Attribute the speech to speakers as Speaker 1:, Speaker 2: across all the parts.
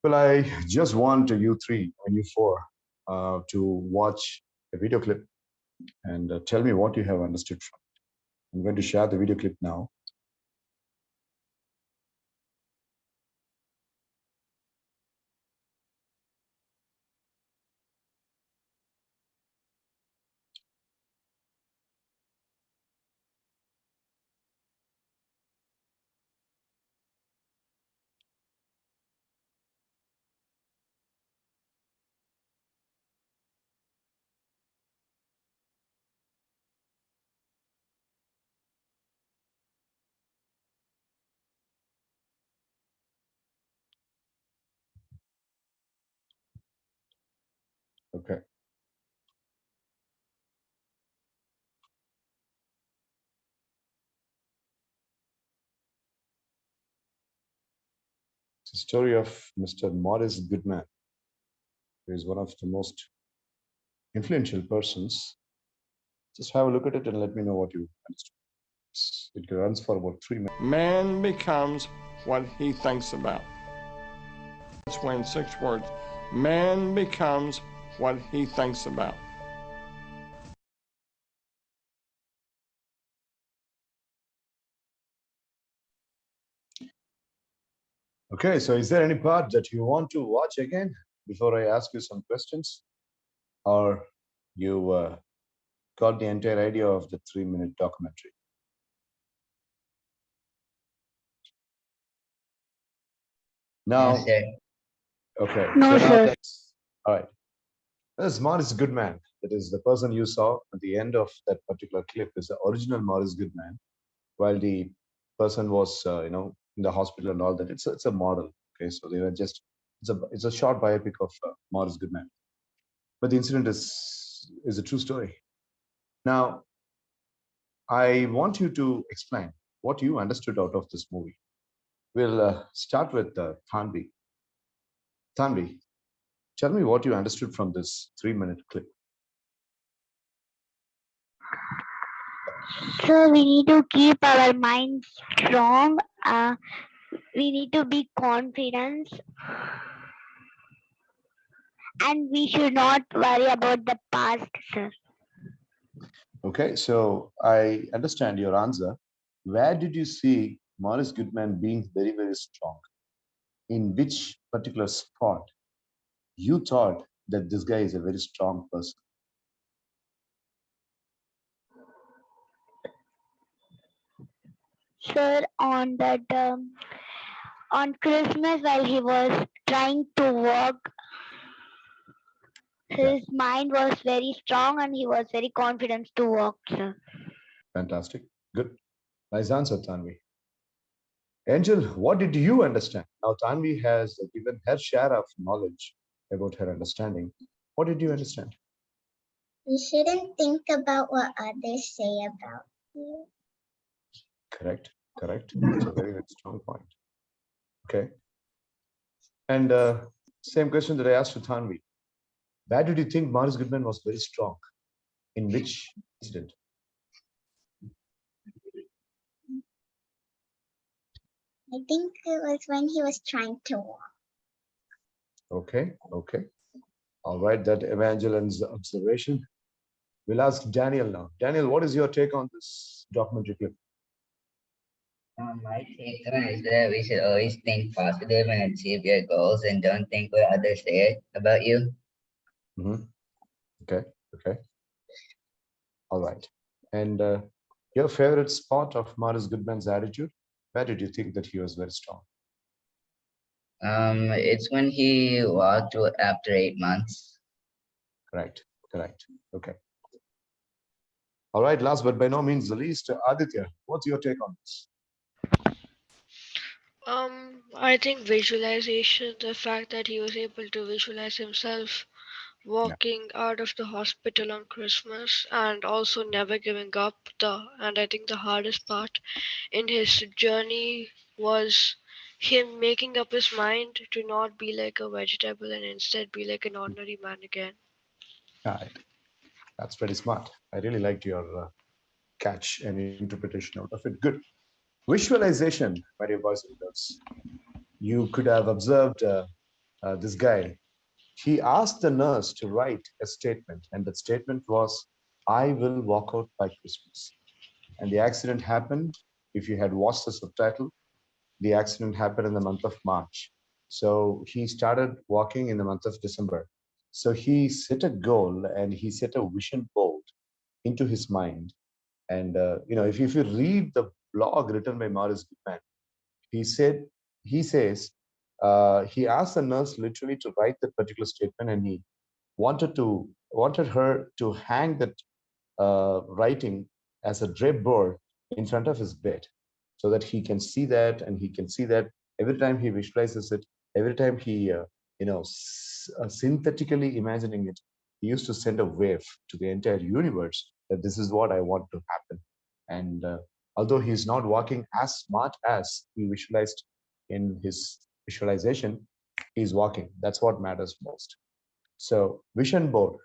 Speaker 1: Well, I just want you three and you four to watch a video clip and tell me what you have understood from it. I'm going to share the video clip now. Okay. It's a story of Mr. Morris Goodman, who is one of the most influential persons. Just have a look at it and let me know what you understood. It runs for about 3 minutes.
Speaker 2: Man becomes what he thinks about. That's when 6 words. Man becomes what he thinks about.
Speaker 1: Okay, so is there any part that you want to watch again before I ask you some questions? Or you got the entire idea of the 3-minute documentary? Now,
Speaker 3: No, sir.
Speaker 1: okay.
Speaker 4: No,
Speaker 1: So now
Speaker 4: sir.
Speaker 1: that's all right. This Morris Goodman, that is the person you saw at the end of that particular clip, is the original Morris Goodman, while the person was, in the hospital and all that. It's a model. Okay, so they were just it's a short biopic of Morris Goodman, but the incident is a true story. Now, I want you to explain what you understood out of this movie. We'll start with Thanvi. Thanvi, tell me what you understood from this 3-minute clip.
Speaker 4: So we need to keep our mind strong. We need to be confident, and we should not worry about the past, sir.
Speaker 1: Okay, so I understand your answer. Where did you see Morris Goodman being very, very strong? In which particular spot you thought that this guy is a very strong person?
Speaker 4: Sir, on that on Christmas while he was trying to walk, his mind was very strong and he was very confident to walk, sir.
Speaker 1: Fantastic. Good. Nice answer, Tanvi. Angel, what did you understand? Now, Tanvi has given her share of knowledge about her understanding. What did you understand?
Speaker 5: You shouldn't think about what others say about you.
Speaker 1: Correct. Correct. That's a very, very strong point. Okay. And same question that I asked to Tanvi. Where did you think Morris Goodman was very strong? In which incident?
Speaker 5: I think it was when he was trying to walk.
Speaker 1: Okay. Okay. All right. That Evangelin's observation. We'll ask Daniel now. Daniel, what is your take on this documentary clip?
Speaker 3: My take on it is that we should always think positive and achieve your goals and don't think what others say about you.
Speaker 1: Mm-hmm. Okay. Okay. All right. And your favorite spot of Morris Goodman's attitude? Where did you think that he was very strong?
Speaker 3: It's when he walked after 8 months.
Speaker 1: Correct. Correct. Okay. All right. Last but by no means the least, Aditya, what's your take on this?
Speaker 6: I think visualization, the fact that he was able to visualize himself walking out of the hospital on Christmas and also never giving up. And I think the hardest part in his journey was him making up his mind to not be like a vegetable and instead be like an ordinary man again.
Speaker 1: All right. That's pretty smart. I really liked your catch and interpretation out of it. Good. Visualization, my dear boys and girls. You could have observed this guy, he asked the nurse to write a statement, and that statement was, "I will walk out by Christmas." And the accident happened. If you had watched the subtitle, the accident happened in the month of March. So he started walking in the month of December. So he set a goal and he set a vision board into his mind. And if you read the blog written by Morris Goodman, he said he says he asked the nurse literally to write that particular statement, and he wanted her to hang that writing as a drapeboard in front of his bed, so that he can see that, and he can see that every time he visualizes it, every time he synthetically imagining it, he used to send a wave to the entire universe that this is what I want to happen. And although he's not working as smart as he visualized in his visualization, he's walking. That's what matters most. So vision board,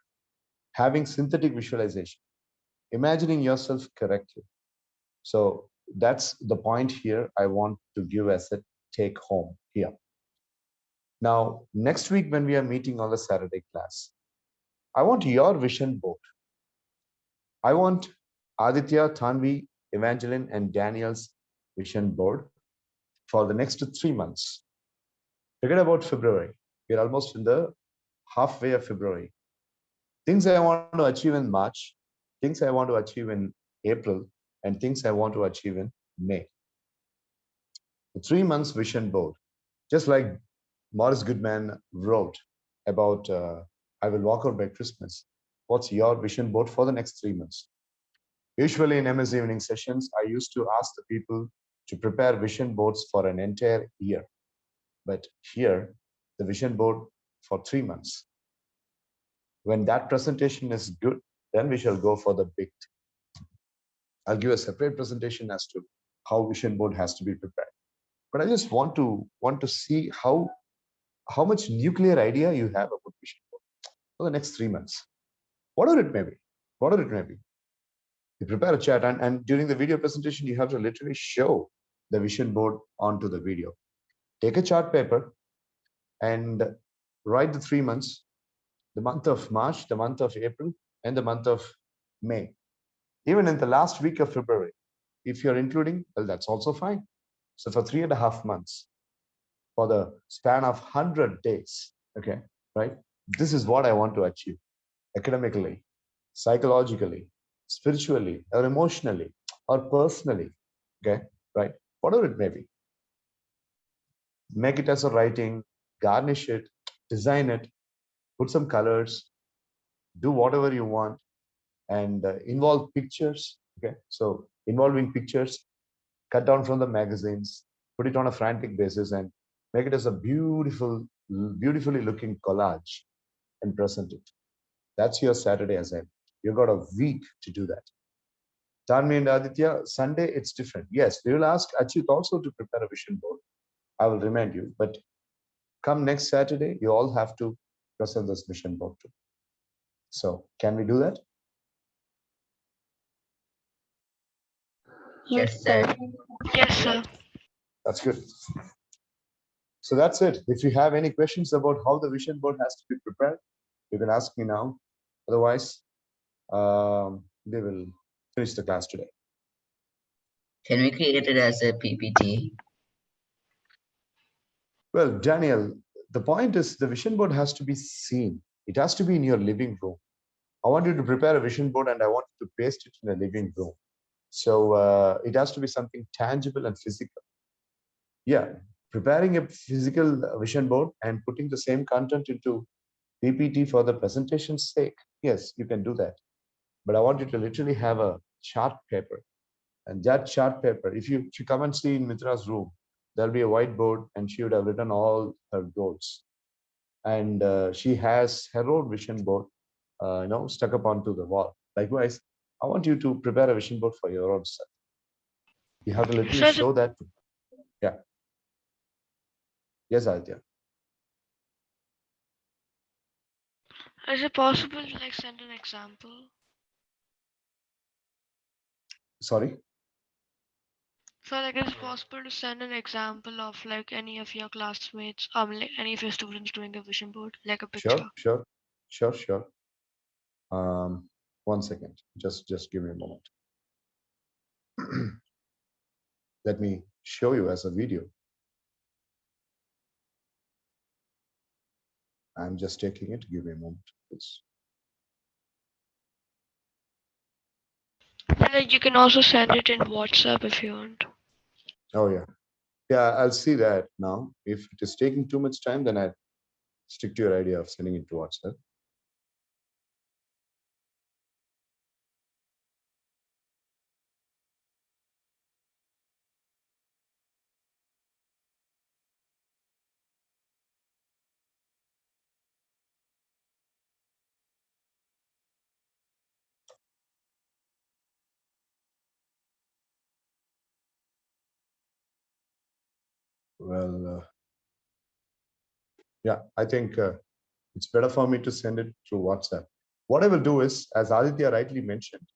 Speaker 1: having synthetic visualization, imagining yourself correctly. So that's the point here I want to give as a take home here. Now, next week when we are meeting on the Saturday class, I want your vision board. I want Aditya, Tanvi, Evangeline, and Daniel's vision board for the next 3 months. Forget about February. We're almost in the halfway of February. Things I want to achieve in March, things I want to achieve in April, and things I want to achieve in May. The 3 months vision board, just like Morris Goodman wrote about I will walk out by Christmas. What's your vision board for the next 3 months? Usually in MS evening sessions, I used to ask the people to prepare vision boards for an entire year. But here, the vision board for 3 months. When that presentation is good, then we shall go for the big. I'll give a separate presentation as to how vision board has to be prepared. But I just want to see how much nuclear idea you have about vision board for the next 3 months. Whatever it may be. Whatever it may be. You prepare a chat, and during the video presentation, you have to literally show the vision board onto the video. Take a chart paper and write the 3 months, the month of March, the month of April, and the month of May. Even in the last week of February, if you're including, well, that's also fine. So for 3.5 months, for the span of 100 days, okay, right? This is what I want to achieve academically, psychologically, spiritually, or emotionally, or personally, okay, right? Whatever it may be. Make it as a writing, garnish it, design it, put some colors, do whatever you want, and involve pictures, okay? So involving pictures, cut down from the magazines, put it on a frantic basis, and make it as a beautifully looking collage and present it. That's your Saturday assignment. You've got a week to do that. Tanvi and Aditya, Sunday, it's different. Yes, we will ask Achit also to prepare a vision board. I will remind you. But come next Saturday, you all have to present this vision board too. So can we do that?
Speaker 3: Yes, sir.
Speaker 6: Yes, sir.
Speaker 1: That's good. So that's it. If you have any questions about how the vision board has to be prepared, you can ask me now. Otherwise, we will finish the class today.
Speaker 3: Can we create it as a PPT?
Speaker 1: Well, Daniel, the point is the vision board has to be seen. It has to be in your living room. I want you to prepare a vision board and I want you to paste it in a living room. So it has to be something tangible and physical. Yeah, preparing a physical vision board and putting the same content into PPT for the presentation's sake. Yes, you can do that. But I want you to literally have a chart paper. And that chart paper, if you come and see in Mitra's room, there'll be a whiteboard and she would have written all her goals. And she has her own vision board, stuck up onto the wall. Likewise, I want you to prepare a vision board for your own self. You have to literally
Speaker 6: So
Speaker 1: show that. Yeah. Yes, Aditya.
Speaker 6: is it possible to send an example?
Speaker 1: Sorry.
Speaker 6: So like it's possible to send an example of like any of your classmates, like any of your students doing a vision board, like a
Speaker 1: Sure,
Speaker 6: picture.
Speaker 1: sure, sure, sure. One second. Just give me a moment. Let me show you as a video. I'm just taking it. Give me a moment, please.
Speaker 6: And like you can also send it in WhatsApp if you want.
Speaker 1: Oh yeah, yeah. I'll see that now. If it is taking too much time, then I stick to your idea of sending it to WhatsApp. Well, yeah, I think it's better for me to send it through WhatsApp. What I will do is, as Aditya rightly mentioned,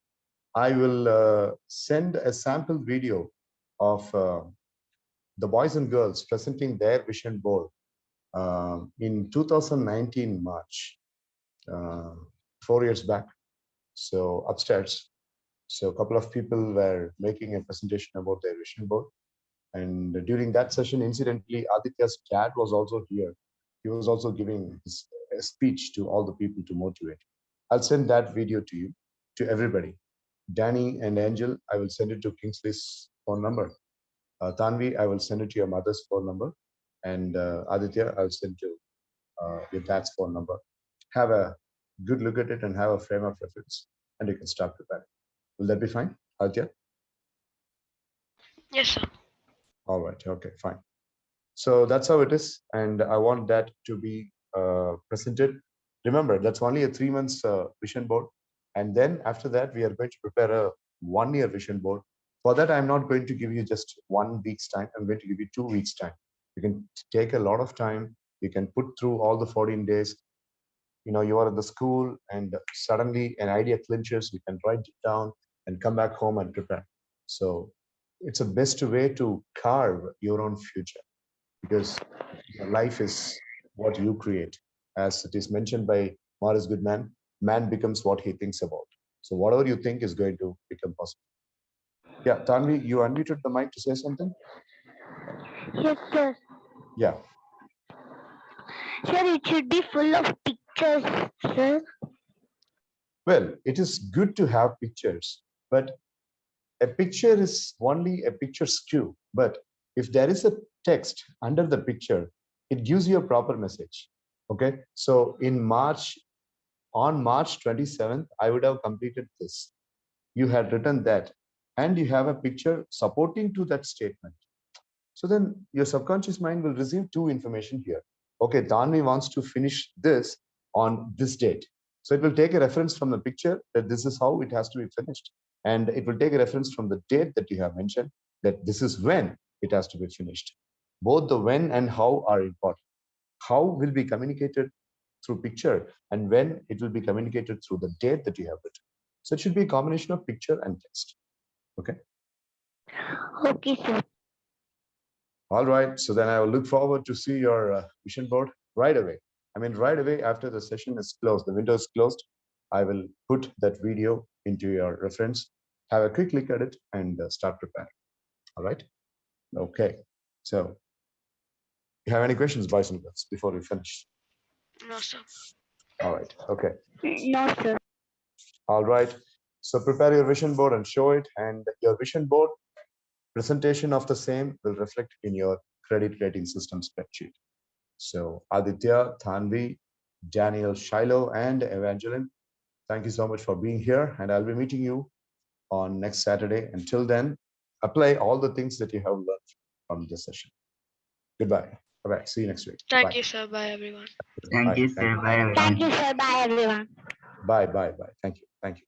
Speaker 1: I will send a sample video of the boys and girls presenting their vision board in 2019 March, uh, 4 years back. So upstairs, so a couple of people were making a presentation about their vision board. And during that session, incidentally, Aditya's dad was also here. He was also giving a speech to all the people to motivate. I'll send that video to you, to everybody. Danny and Angel, I will send it to Kingsley's phone number. Tanvi, I will send it to your mother's phone number. And Aditya, I'll send to your dad's phone number. Have a good look at it and have a frame of reference, and you can start preparing. Will that be fine, Aditya?
Speaker 6: Yes, sir.
Speaker 1: All right. Okay, fine. So that's how it is. And I want that to be presented. Remember, that's only a 3 months vision board. And then after that, we are going to prepare a 1 year vision board. For that, I'm not going to give you just 1 week's time. I'm going to give you 2 weeks' time. You can take a lot of time. You can put through all the 14 days. You are at the school and suddenly an idea clinches. You can write it down and come back home and prepare. So it's a best way to carve your own future, because your life is what you create. As it is mentioned by Morris Goodman, man becomes what he thinks about. So whatever you think is going to become possible. Yeah, Tanvi, you unmuted the mic to say something?
Speaker 4: Yes, sir.
Speaker 1: Yeah.
Speaker 4: Sir, it should be full of pictures, sir.
Speaker 1: Well, it is good to have pictures, but a picture is only a picture skew. But if there is a text under the picture, it gives you a proper message. Okay. So on March 27th, I would have completed this. You had written that, and you have a picture supporting to that statement. So then your subconscious mind will receive two information here. Okay, Tanvi wants to finish this on this date. So it will take a reference from the picture that this is how it has to be finished. And it will take a reference from the date that you have mentioned that this is when it has to be finished. Both the when and how are important. How will be communicated through picture, and when it will be communicated through the date that you have written. So it should be a combination of picture and text. Okay.
Speaker 4: Okay, sir.
Speaker 1: All right. So then I will look forward to see your vision board right away. I mean, right away after the session is closed, the window is closed, I will put that video into your reference, have a quick look at it, and start preparing. All right. Okay. So, you have any questions, boys and girls, before we finish?
Speaker 6: No, sir.
Speaker 1: All right. Okay.
Speaker 4: No, sir.
Speaker 1: All right. So prepare your vision board and show it, and your vision board presentation of the same will reflect in your credit rating system spreadsheet. So Aditya, Thanvi, Daniel, Shiloh, and Evangeline, thank you so much for being here. And I'll be meeting you on next Saturday. Until then, apply all the things that you have learned from this session. Goodbye. Bye-bye. See you next week.
Speaker 6: Thank
Speaker 1: Bye.
Speaker 6: you, sir. Bye, everyone.
Speaker 3: Thank
Speaker 1: Bye.
Speaker 3: you,
Speaker 1: Thank
Speaker 3: sir.
Speaker 1: you.
Speaker 3: Bye,
Speaker 4: Thank
Speaker 3: everyone.
Speaker 4: you, sir. Bye, everyone.
Speaker 1: Bye. Bye. Bye. Thank you. Thank you.